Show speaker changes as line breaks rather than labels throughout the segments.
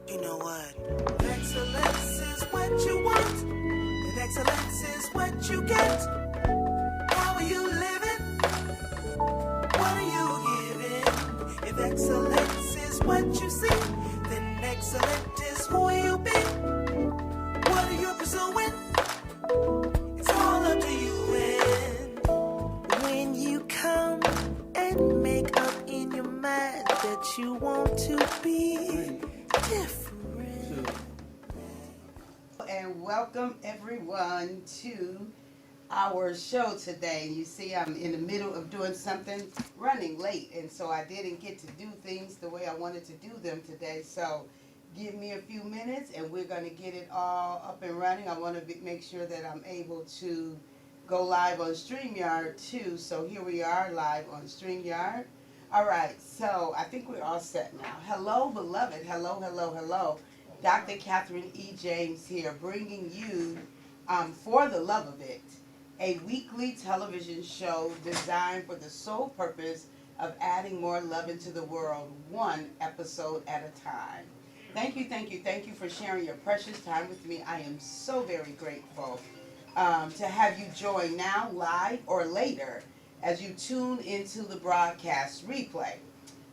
You know what? Excellence is what you want, and excellence is what you get. How are you living? What are you giving? If excellence is what you see, then excellent is who you be. What are you pursuing? It's all up to you. And when you come and make up in your mind that you want to be different.
And welcome everyone to our show today. You see, I'm in the middle of doing something, running late, and so I didn't get to do things the way I wanted to do them today. So give me a few minutes and we're going to get it all up and running. I want to make sure that I'm able to go live on StreamYard too. So here we are live on StreamYard. All right, so I think we're all set now. Hello, beloved. Hello, hello, hello. Dr. Catherine E. James here, bringing you For the Love of It, a weekly television show designed for the sole purpose of adding more love into the world, one episode at a time. Thank you, thank you, thank you for sharing your precious time with me. I am so very grateful to have you join now, live or later, as you tune into the broadcast replay.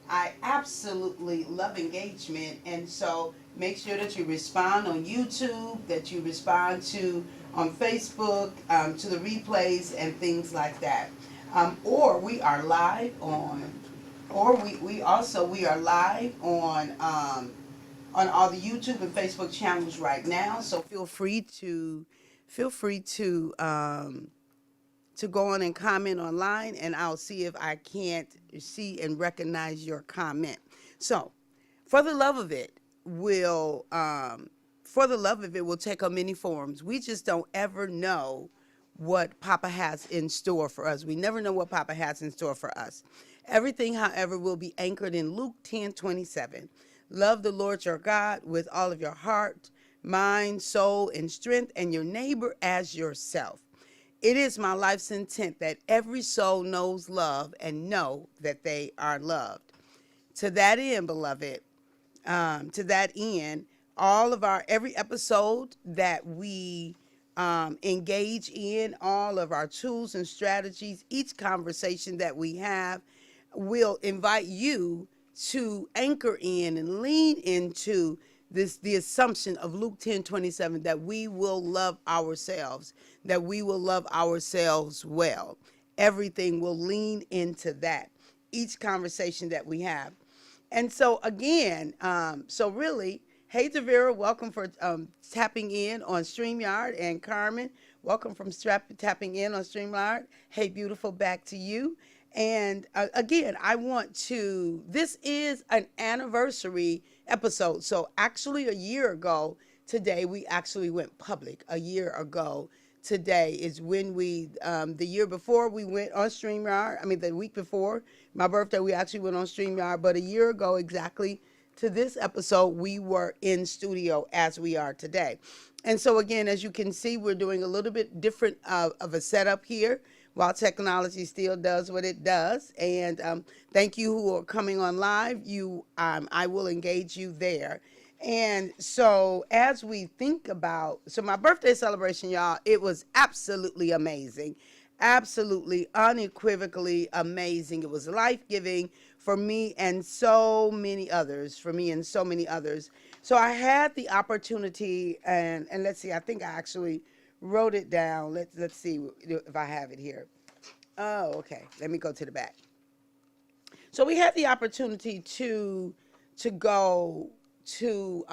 I absolutely love engagement, and so make sure that you respond on YouTube, that you respond to on Facebook, to the replays and things like that. Or we are live on, or we are live on all the YouTube and Facebook channels right now. So feel free to go on and comment online, and I'll see if I can't see and recognize your comment. So, for the love of it, will take on many forms. We just don't ever know what Papa has in store for us. We never know what Papa has in store for us. Everything, however, will be anchored in Luke 10:27. Love the Lord your God with all of your heart, mind, soul, and strength, and your neighbor as yourself. It is my life's intent that every soul knows love and know that they are loved. To that end, beloved, to that end, every episode that we engage in, all of our tools and strategies, each conversation that we have, will invite you to anchor in and lean into the assumption of Luke 10:27, that we will love ourselves, that we will love ourselves well. Everything will lean into that, each conversation that we have. And so again, really, hey Tavera, welcome for tapping in on StreamYard, and Carmen, welcome from tapping in on StreamYard. Hey beautiful, back to you. And again, this is an anniversary episode. So actually a year ago today, we actually went public. A year ago today is when the year before we went on StreamYard. The week before my birthday, we actually went on StreamYard. But a year ago exactly to this episode, we were in studio as we are today. And so again, as you can see, we're doing a little bit different of a setup here, while technology still does what it does. And thank you who are coming on live. I will engage you there. And so as we think about, my birthday celebration, y'all, it was absolutely amazing. Absolutely, unequivocally amazing. It was life-giving for me and so many others, So I had the opportunity, and let's see, I think I actually wrote it down. Let's see if I have it here. Oh, okay. Let me go to the back. So we had the opportunity to go to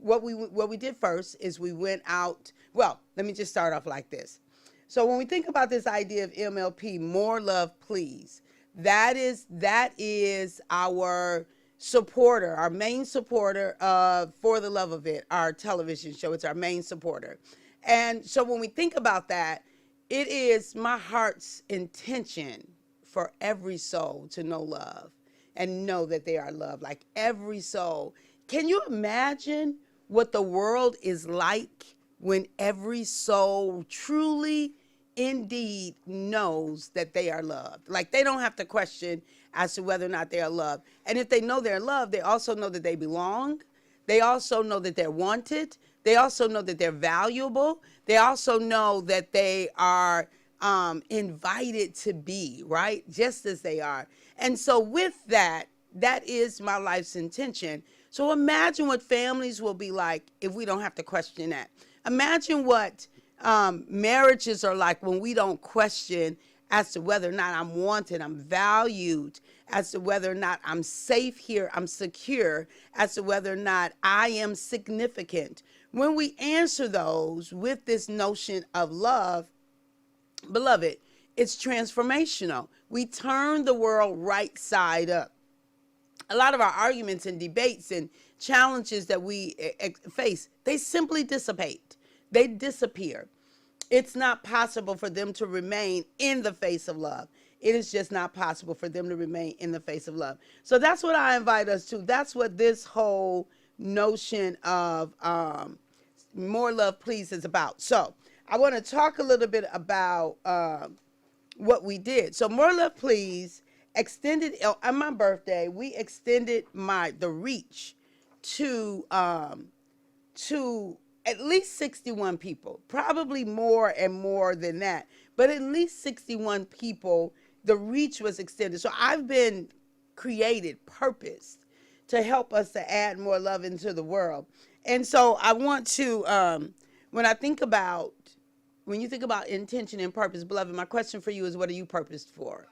what we did first is we went out. Well, let me just start off like this. So when we think about this idea of MLP, more love, please. That is our supporter, our main supporter of For the Love of It, our television show. It's our main supporter. And so when we think about that, it is my heart's intention for every soul to know love and know that they are loved. Like every soul. Can you imagine what the world is like when every soul truly, indeed knows that they are loved? Like they don't have to question as to whether or not they are loved. And if they know they're loved, they also know that they belong. They also know that they're wanted. They also know that they're valuable. They also know that they are invited to be, right? Just as they are. And so, with that, that is my life's intention. So, imagine what families will be like if we don't have to question that. Imagine what marriages are like when we don't question as to whether or not I'm wanted, I'm valued, as to whether or not I'm safe here, I'm secure, as to whether or not I am significant. When we answer those with this notion of love, beloved, it's transformational. We turn the world right side up. A lot of our arguments and debates and challenges that we face, they simply dissipate. They disappear. It's not possible for them to remain in the face of love. It is just not possible for them to remain in the face of love. So that's what I invite us to. That's what this whole notion of more love, please is about. So I want to talk a little bit about what we did. So more love, please extended on my birthday. We extended the reach to at least 61 people, probably more and more than that, but at least 61 people. The reach was extended. So I've been created, purposed to help us to add more love into the world. And so I want to, when you think about intention and purpose, beloved, my question for you is, what are you purposed for?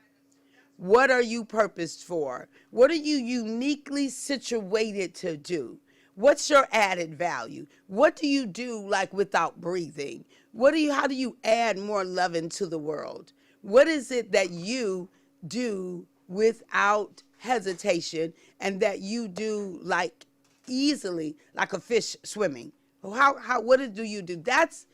What are you purposed for? What are you uniquely situated to do? What's your added value? What do you do like without breathing? How do you add more love into the world? What is it that you do without hesitation and that you do like easily, like a fish swimming? What do you do? That's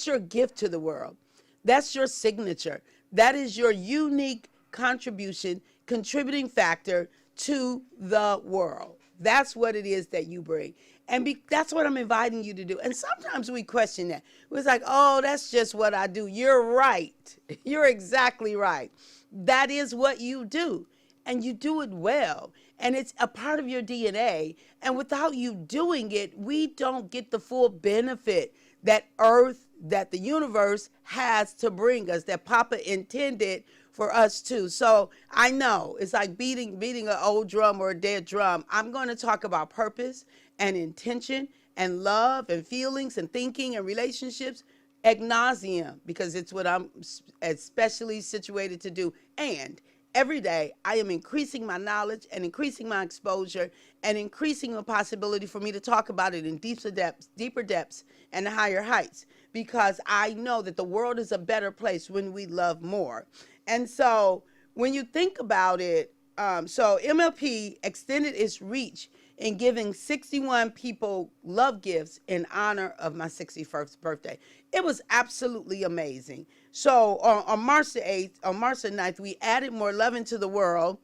your gift to the world. That's your signature. That is your unique contribution, contributing factor to the world. That's what it is that you bring. And that's what I'm inviting you to do. And sometimes we question that. It's like, oh, that's just what I do. You're right. You're exactly right. That is what you do. And you do it well. And it's a part of your DNA. And without you doing it, we don't get the full benefit that that the universe has to bring us, that Papa intended for us too. So I know it's like beating an old drum or a dead drum. I'm going to talk about purpose and intention and love and feelings and thinking and relationships ad nauseum, because it's what I'm especially situated to do. And every day I am increasing my knowledge and increasing my exposure and increasing the possibility for me to talk about it in deeper depths and higher heights, because I know that the world is a better place when we love more. And so when you think about it, so MLP extended its reach in giving 61 people love gifts in honor of my 61st birthday. It was absolutely amazing. So on March the 8th, on March the 9th, we added more love into the world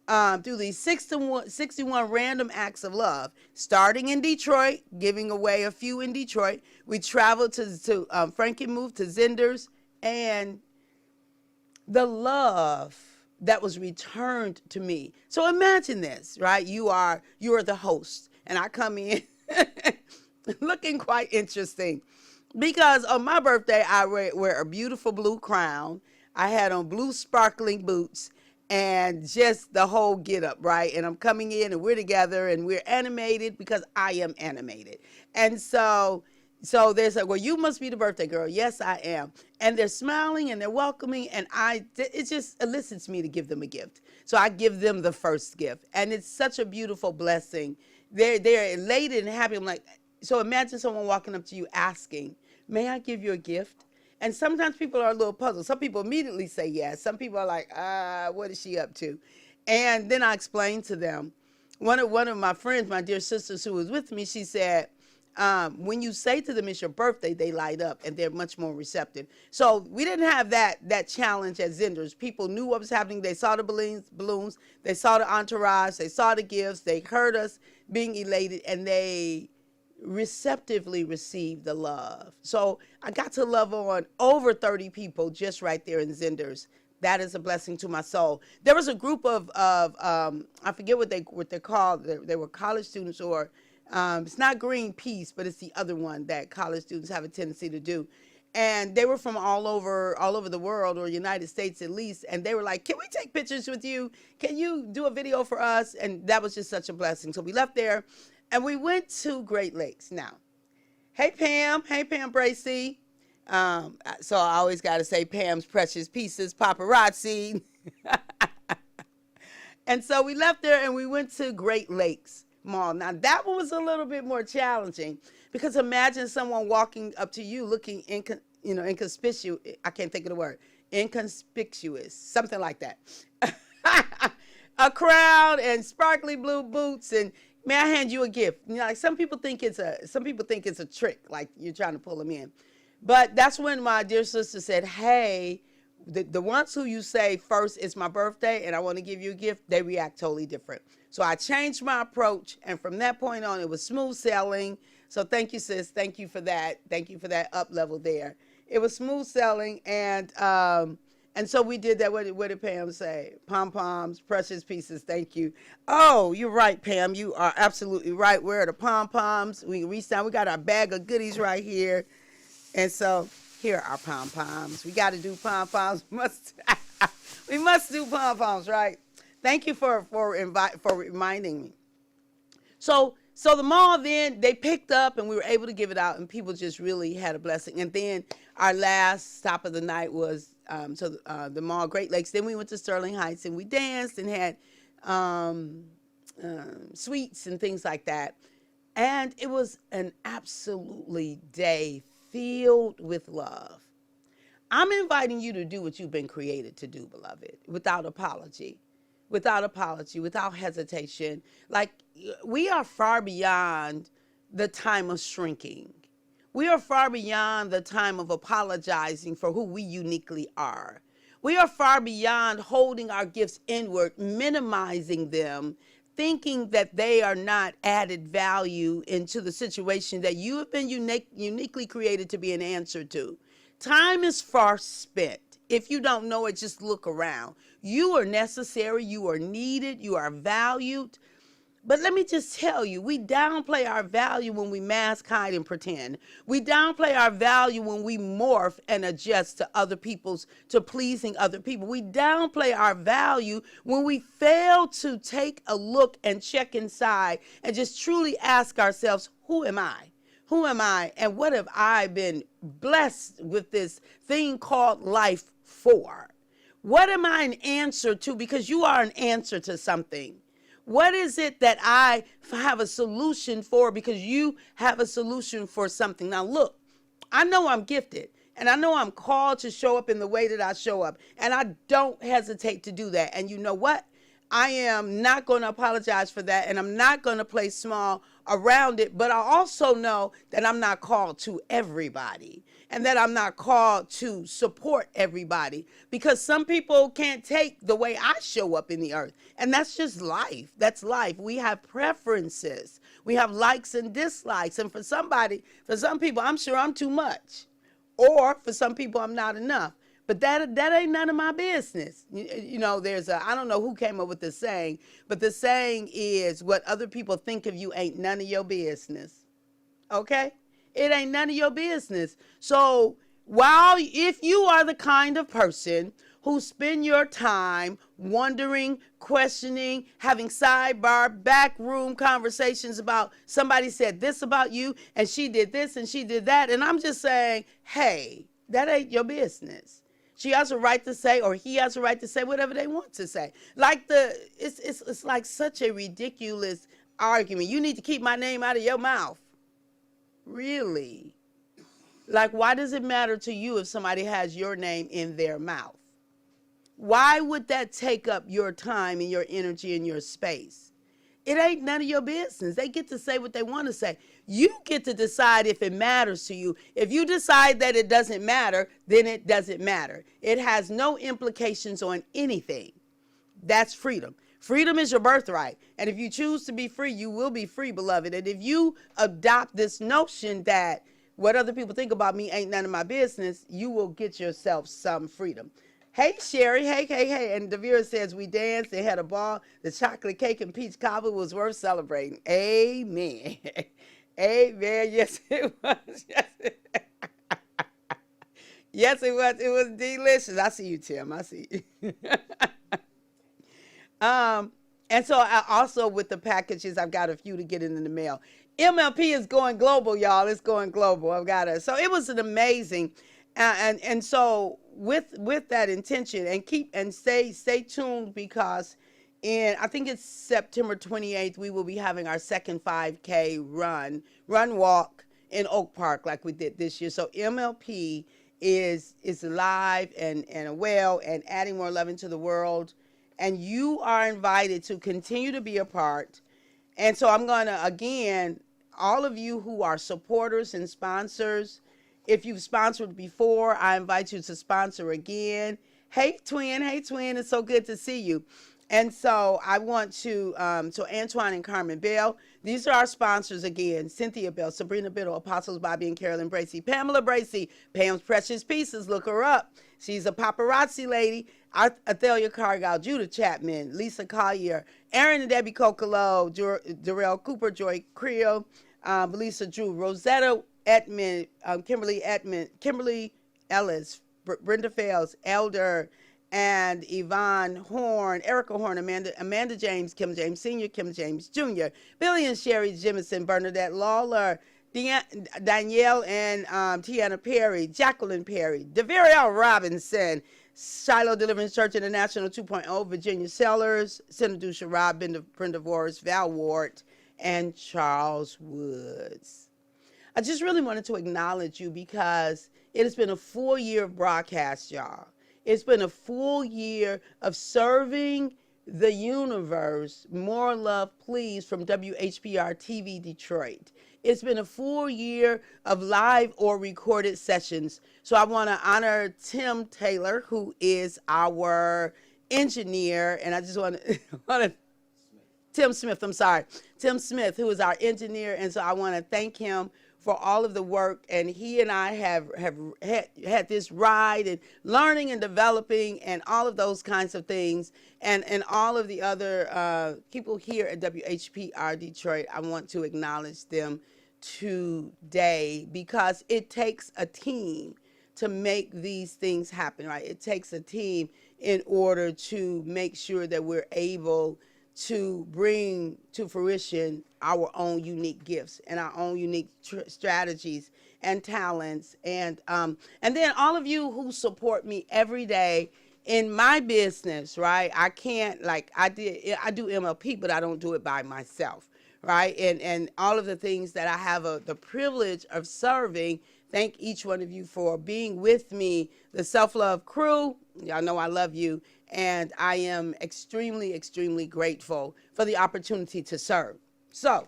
through these 61 random acts of love, starting in Detroit, giving away a few in Detroit. We traveled to Frankenmuth, to Zinders, and the love that was returned to me. So imagine this, right? You are the host, and I come in looking quite interesting, because on my birthday I wear a beautiful blue crown. I had on blue sparkling boots and just the whole get up, right? And I'm coming in and we're together and we're animated because I am animated. And so they're like, well, you must be the birthday girl. Yes, I am. And they're smiling and they're welcoming. And it just elicits me to give them a gift. So I give them the first gift. And it's such a beautiful blessing. They're elated and happy. I'm like, so imagine someone walking up to you asking, may I give you a gift? And sometimes people are a little puzzled. Some people immediately say yes. Some people are like, what is she up to? And then I explain to them. One of my friends, my dear sisters who was with me, she said, when you say to them it's your birthday, they light up and they're much more receptive. So we didn't have that challenge at Zinders. People knew what was happening. They saw the balloons, they saw the entourage, they saw the gifts, they heard us being elated, and they receptively received the love. So I got to love on over 30 people just right there in Zinders. That is a blessing to my soul. There was a group of I forget what they're called. They were college students or It's not Greenpeace, but it's the other one that college students have a tendency to do. And they were from all over the world, or United States at least. And they were like, "Can we take pictures with you? Can you do a video for us?" And that was just such a blessing. So we left there, and we went to Great Lakes. Now, hey Pam Bracy. So I always got to say Pam's Precious Pieces Paparazzi. And so we left there and we went to Great Lakes Mall. Now that one was a little bit more challenging, because imagine someone walking up to you looking inconspicuous. I can't think of the word. Inconspicuous, something like that. A crown and sparkly blue boots, and may I hand you a gift? Like some people think it's a trick, like you're trying to pull them in. But that's when my dear sister said, "Hey, the ones who you say first, it's my birthday and I want to give you a gift, they react totally different." So I changed my approach, and from that point on, it was smooth sailing. So thank you, sis. Thank you for that. Thank you for that up level there. It was smooth sailing, and so we did that. What did Pam say? Pom-poms, precious pieces. Thank you. Oh, you're right, Pam. You are absolutely right. Where are the pom-poms? We reached down. We got our bag of goodies right here. And so here are our pom-poms. We got to do pom-poms. We must do pom-poms, right? Thank you for reminding me. So the mall, then they picked up and we were able to give it out, and people just really had a blessing. And then our last stop of the night was the mall, Great Lakes. Then we went to Sterling Heights and we danced and had sweets and things like that. And it was an absolutely day filled with love. I'm inviting you to do what you've been created to do, beloved, without apology, without hesitation. Like, we are far beyond the time of shrinking. We are far beyond the time of apologizing for who we uniquely are. We are far beyond holding our gifts inward, minimizing them, thinking that they are not added value into the situation that you have been uniquely created to be an answer to. Time is far spent. If you don't know it, just look around. You are necessary, you are needed, you are valued. But let me just tell you, we downplay our value when we mask, hide, and pretend. We downplay our value when we morph and adjust to pleasing other people. We downplay our value when we fail to take a look and check inside and just truly ask ourselves, who am I? Who am I? And what have I been blessed with this thing called life for? What am I an answer to? Because you are an answer to something. What is it that I have a solution for? Because you have a solution for something. Now, look, I know I'm gifted, and I know I'm called to show up in the way that I show up, and I don't hesitate to do that. And you know what? I am not going to apologize for that, and I'm not going to play small around it. But I also know that I'm not called to everybody, and that I'm not called to support everybody, because some people can't take the way I show up in the earth. And that's just life. That's life. We have preferences. We have likes and dislikes. And for some people, I'm sure I'm too much. Or for some people, I'm not enough. But that ain't none of my business. You know, I don't know who came up with the saying, but the saying is, what other people think of you ain't none of your business. Okay? It ain't none of your business. So if you are the kind of person who spend your time wondering, questioning, having sidebar, backroom conversations about somebody said this about you and she did this and she did that, and I'm just saying, hey, that ain't your business. She has a right to say, or he has a right to say whatever they want to say. Like it's like such a ridiculous argument. You need to keep my name out of your mouth. Really? Like, why does it matter to you if somebody has your name in their mouth? Why would that take up your time and your energy and your space? It ain't none of your business. They get to say what they want to say. You get to decide if it matters to you. If you decide that it doesn't matter, then it doesn't matter. It has no implications on anything. That's freedom. Freedom is your birthright. And if you choose to be free, you will be free, beloved. And if you adopt this notion that what other people think about me ain't none of my business, you will get yourself some freedom. Hey, Sherry. Hey, hey, hey. And Devira says, we danced. They had a ball. The chocolate cake and peach cobbler was worth celebrating. Amen. Amen. Yes, it was. Yes, yes, it was. It was delicious. I see you, Tim. I see you. Um, and so I also with the packages, I've got a few to get in the mail. MLP is going global, y'all. It's going global. I've got it. So it was an amazing, and so with that intention, and keep and stay tuned, because in I think it's September 28th we will be having our second 5K run walk in Oak Park like we did this year. So MLP is alive and well and adding more love into the world, and you are invited to continue to be a part. And so I'm going to, again, all of you who are supporters and sponsors, if you've sponsored before, I invite you to sponsor again. Hey, twin. Hey, twin. It's so good to see you. And so I want to, so Antoine and Carmen Bell, these are our sponsors again. Cynthia Bell, Sabrina Biddle, Apostles Bobby and Carolyn Bracy, Pamela Bracy, Pam's Precious Pieces, look her up. She's a paparazzi lady. Athelia Cargyle, Judah Chapman, Lisa Collier, Aaron and Debbie Kokolo, Darrell Cooper, Joy Creel, Lisa Drew, Rosetta Edmond, Kimberly Ellis, Brenda Fales, Elder, and Yvonne Horn, Erica Horn, Amanda James, Kim James Sr., Kim James Jr., Billy and Sherry Jemison, Bernadette Lawler, Danielle and Tiana Perry, Jacqueline Perry, Devariel Robinson, Shiloh Deliverance Church International 2.0, Virginia Sellers, Senator Sherrod, Brenda Voris, Val Ward, and Charles Woods. I just really wanted to acknowledge you because it has been a full year of broadcast, y'all. It's been a full year of serving the universe. More love, please, from WHPR TV Detroit. It's been a full year of live or recorded sessions. So I want to honor Tim Taylor, who is our engineer. And I just want to Tim Smith, I'm sorry. Tim Smith, who is our engineer. And so I want to thank him for all of the work. And he and I have had this ride and learning and developing and all of those kinds of things. And all of the other people here at WHPR Detroit, I want to acknowledge them today, because it takes a team to make these things happen, right? It takes a team in order to make sure that we're able to bring to fruition our own unique gifts and our own unique strategies and talents. And then all of you who support me every day in my business, right? I can't, like I do MLP, but I don't do it by myself, right? And all of the things that I have the privilege of serving. Thank each one of you for being with me. The Self-Love Crew, y'all know I love you. And I am extremely, extremely grateful for the opportunity to serve. So,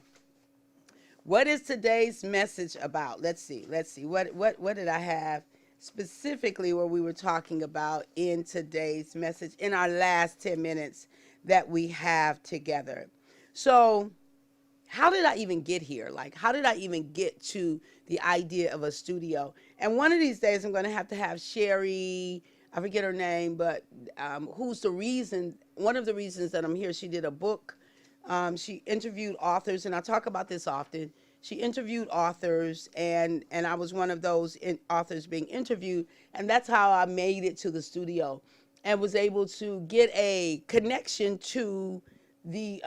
what is today's message about? Let's see. What did I have specifically what we were talking about in today's message in our last 10 minutes that we have together? So, how did I even get here? Like, how did I even get to the idea of a studio? And one of these days, I'm going to have Sherry, I forget her name, but who's the reason, one of the reasons that I'm here. She did a book. She interviewed authors, and I talk about this often. She interviewed authors, and I was one of those authors being interviewed, and that's how I made it to the studio and was able to get a connection to the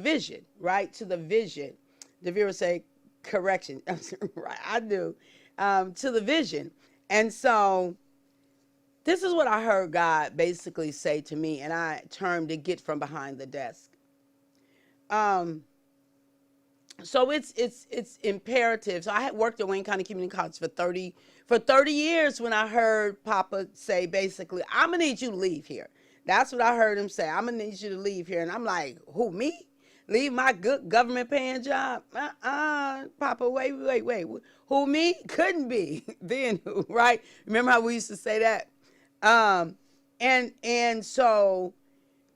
vision, right? To the vision. Devira say correction. Right, I do. To the vision. And so this is what I heard God basically say to me, and I termed it "get from behind the desk." So it's imperative. So I had worked at Wayne County Community College for 30 years when I heard Papa say basically, "I'm gonna need you to leave here." That's what I heard him say. "I'm gonna need you to leave here," and I'm like, "Who, me? Leave my good government paying job? Papa, wait. Who, me? Couldn't be." Then who, right? Remember how we used to say that? And so,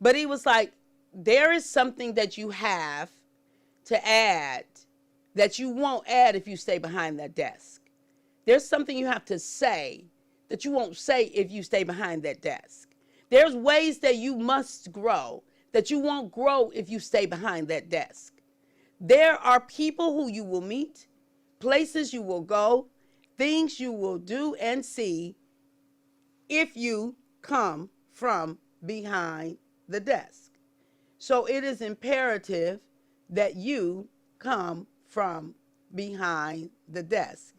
but he was like, there is something that you have to add that you won't add if you stay behind that desk. There's something you have to say that you won't say if you stay behind that desk. There's ways that you must grow that you won't grow if you stay behind that desk. There are people who you will meet, places you will go, things you will do and see if you come from behind the desk. So it is imperative that you come from behind the desk.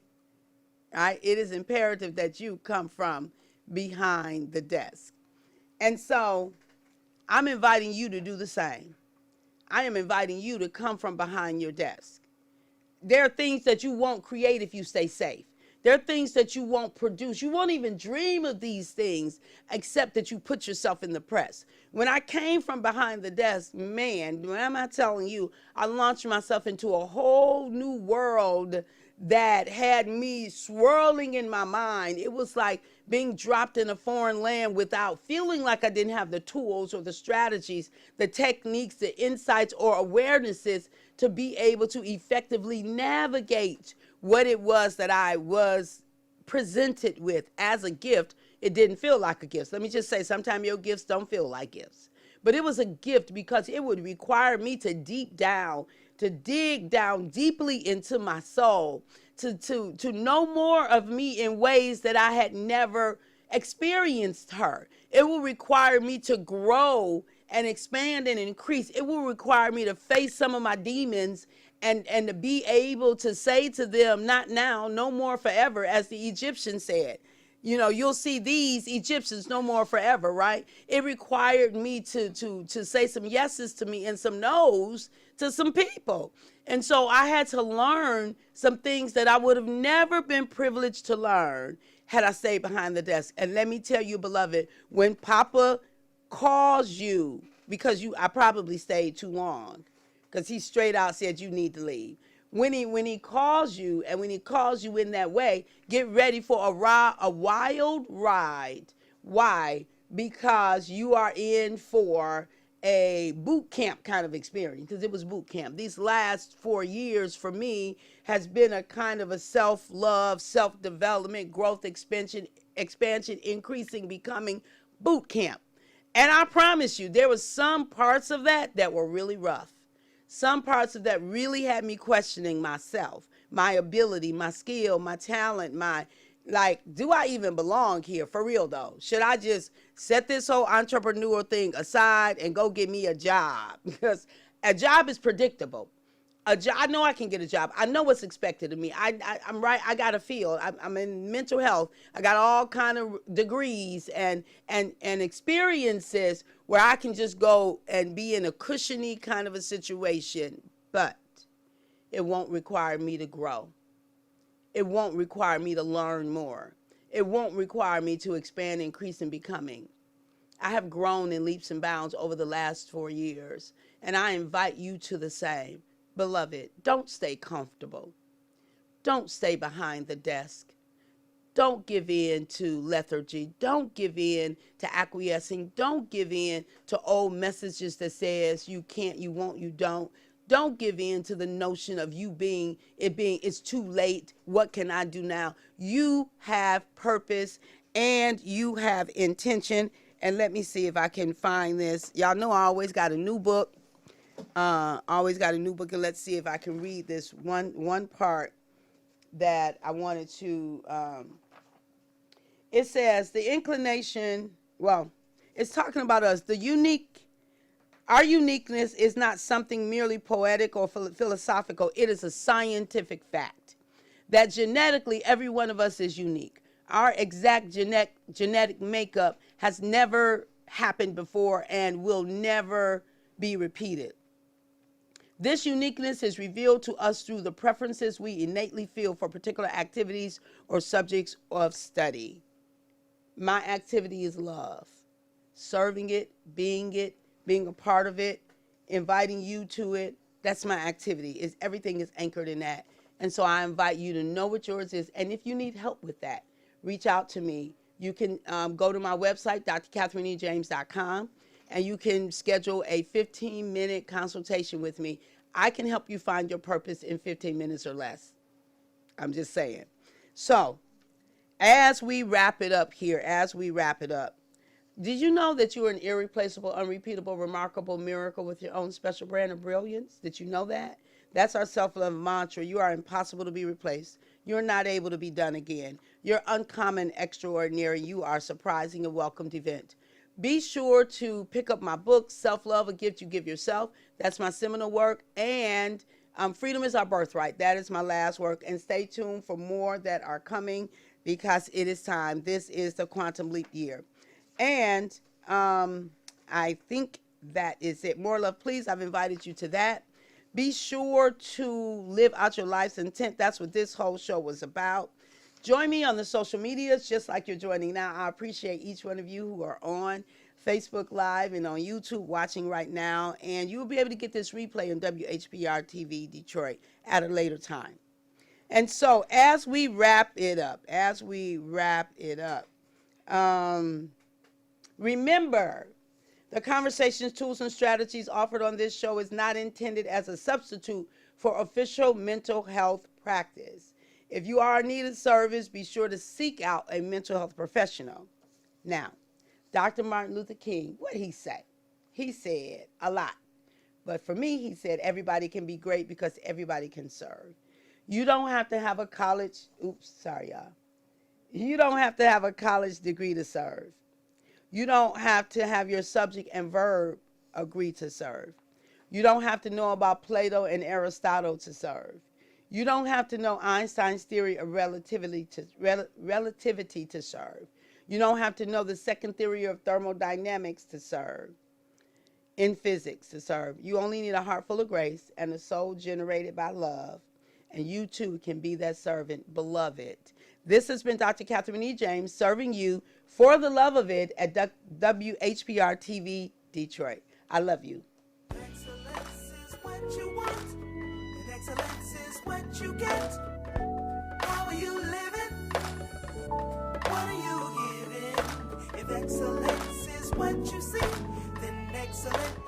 Right? It is imperative that you come from behind the desk. And so I'm inviting you to do the same. I am inviting you to come from behind your desk. There are things that you won't create if you stay safe. There are things that you won't produce. You won't even dream of these things except that you put yourself in the press. When I came from behind the desk, man, when am I telling you, I launched myself into a whole new world that had me swirling in my mind. It was like being dropped in a foreign land without feeling like I didn't have the tools or the strategies, the techniques, the insights or awarenesses to be able to effectively navigate what it was that I was presented with as a gift. It didn't feel like a gift. Let me just say, sometimes your gifts don't feel like gifts. But it was a gift because it would require me to dig down deeply into my soul, to know more of me in ways that I had never experienced her. It will require me to grow and expand and increase. It will require me to face some of my demons and to be able to say to them, not now, no more forever, as the Egyptians said. You know, you'll see these Egyptians no more forever, right? It required me to say some yeses to me and some no's to some people. And so I had to learn some things that I would have never been privileged to learn had I stayed behind the desk. And let me tell you, beloved, when Papa calls you, because I probably stayed too long, because he straight out said you need to leave. When he calls you, and when he calls you in that way, get ready for a wild ride. Why? Because you are in for a boot camp kind of experience, because it was boot camp. These last 4 years for me has been a kind of a self-love, self-development, growth, expansion, increasing, becoming boot camp. And I promise you, there was some parts of that were really rough. Some parts of that really had me questioning myself, my ability, my skill, my talent, do I even belong here? For real though. Should I just set this whole entrepreneur thing aside and go get me a job? Because a job is predictable. I know I can get a job. I know what's expected of me. I'm right. I got a field. I'm in mental health. I got all kind of degrees and experiences where I can just go and be in a cushiony kind of a situation. But it won't require me to grow. It won't require me to learn more. It won't require me to expand, increase, and becoming. I have grown in leaps and bounds over the last 4 years, and I invite you to the same. Beloved, don't stay comfortable. Don't stay behind the desk. Don't give in to lethargy. Don't give in to acquiescing. Don't give in to old messages that says you can't, you won't, you don't. Don't give in to the notion of it's too late. What can I do now? You have purpose and you have intention. And let me see if I can find this. Y'all know I always got a new book. And let's see if I can read this one part that I wanted to. It says the inclination. Well, it's talking about us. Our uniqueness is not something merely poetic or philosophical. It is a scientific fact that genetically every one of us is unique. Our exact genetic makeup has never happened before and will never be repeated. This uniqueness is revealed to us through the preferences we innately feel for particular activities or subjects of study. My activity is love. Serving it, being a part of it, inviting you to it. That's my activity. Everything is anchored in that. And so I invite you to know what yours is. And if you need help with that, reach out to me. You can go to my website, drkatherineejames.com. And you can schedule a 15-minute consultation with me. I can help you find your purpose in 15 minutes or less. I'm just saying. So As we wrap it up here, did you know that you are an irreplaceable, unrepeatable, remarkable miracle with your own special brand of brilliance? Did you know that? That's our self-love mantra. You are impossible to be replaced. You're not able to be done again. You're uncommon, extraordinary. You are a surprising and welcomed event. Be sure to pick up my book, Self-Love, A Gift You Give Yourself. That's my seminal work. And Freedom is Our Birthright. That is my last work. And stay tuned for more that are coming because it is time. This is the Quantum Leap year. And I think that is it. More love, please. I've invited you to that. Be sure to live out your life's intent. That's what this whole show was about. Join me on the social medias, just like you're joining now. I appreciate each one of you who are on Facebook Live and on YouTube watching right now. And you will be able to get this replay on WHPR TV Detroit at a later time. And so as we wrap it up, remember, the conversations, tools, and strategies offered on this show is not intended as a substitute for official mental health practice. If you are in need of service, be sure to seek out a mental health professional. Now, Dr. Martin Luther King, what did he say? He said a lot. But for me, he said everybody can be great because everybody can serve. You don't have to have a college, You don't have to have a college degree to serve. You don't have to have your subject and verb agree to serve. You don't have to know about Plato and Aristotle to serve. You don't have to know Einstein's theory of relativity to serve. You don't have to know the second theory of thermodynamics to serve. In physics to serve. You only need a heart full of grace and a soul generated by love. And you too can be that servant, beloved. This has been Dr. Catherine E. James serving you for the love of it at WHPR TV Detroit. I love you.
Excellence is what you want, and excellence is what you get. How are you living? What are you giving? If excellence is what you see, then excellent